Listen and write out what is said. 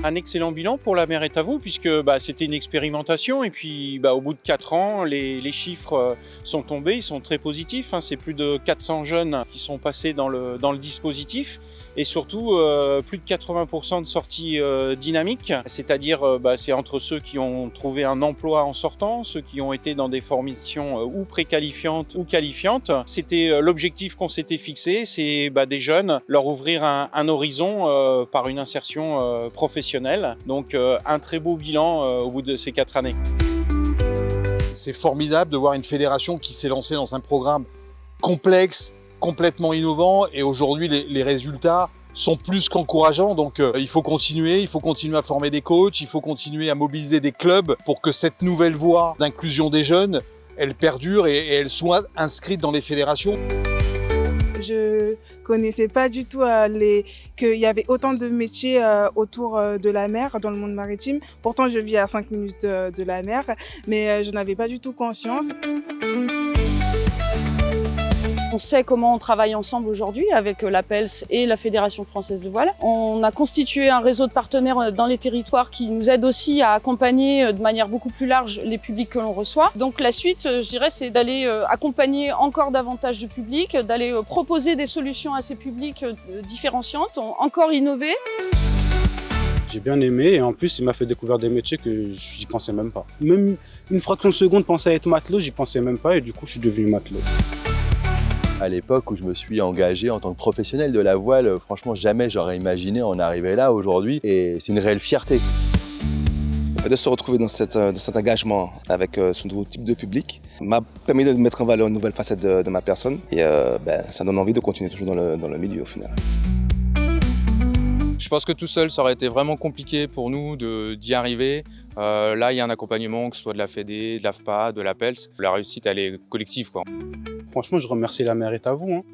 Un excellent bilan pour la mer est à vous, puisque c'était une expérimentation et puis au bout de 4 ans, les chiffres sont tombés, ils sont très positifs. C'est plus de 400 jeunes qui sont passés dans le dispositif et surtout plus de 80% de sorties dynamiques, c'est-à-dire c'est entre ceux qui ont trouvé un emploi en sortant, ceux qui ont été dans des formations ou préqualifiantes ou qualifiantes. C'était l'objectif qu'on s'était fixé, c'est des jeunes, leur ouvrir un horizon par une insertion professionnelle. Donc un très beau bilan au bout de ces 4 années. C'est formidable de voir une fédération qui s'est lancée dans un programme complexe, complètement innovant, et aujourd'hui les résultats sont plus qu'encourageants. Donc il faut continuer à former des coachs, il faut continuer à mobiliser des clubs pour que cette nouvelle voie d'inclusion des jeunes, elle perdure et elle soit inscrite dans les fédérations. Je connaissais pas du tout qu'il y avait autant de métiers autour de la mer, dans le monde maritime. Pourtant, je vis à 5 minutes de la mer, mais je n'avais pas du tout conscience. On sait comment on travaille ensemble aujourd'hui avec la PELS et la Fédération française de voile. On a constitué un réseau de partenaires dans les territoires qui nous aide aussi à accompagner de manière beaucoup plus large les publics que l'on reçoit. Donc la suite, je dirais, c'est d'aller accompagner encore davantage de publics, d'aller proposer des solutions à ces publics différenciantes, encore innover. J'ai bien aimé et en plus il m'a fait découvrir des métiers que j'y pensais même pas. Même une fraction de seconde penser à être matelot, j'y pensais même pas et du coup je suis devenu matelot. À l'époque où je me suis engagé en tant que professionnel de la voile, franchement jamais j'aurais imaginé en arriver là aujourd'hui et c'est une réelle fierté. Le fait de se retrouver dans cet engagement avec ce nouveau type de public m'a permis de mettre en valeur une nouvelle facette de ma personne et ça donne envie de continuer toujours dans le milieu au final. Je pense que tout seul, ça aurait été vraiment compliqué pour nous d'y arriver. Là, il y a un accompagnement, que ce soit de la Fédé, de l'AFPA, de la PELS. La réussite, elle est collective, quoi. Franchement, je remercie la mer est à vous.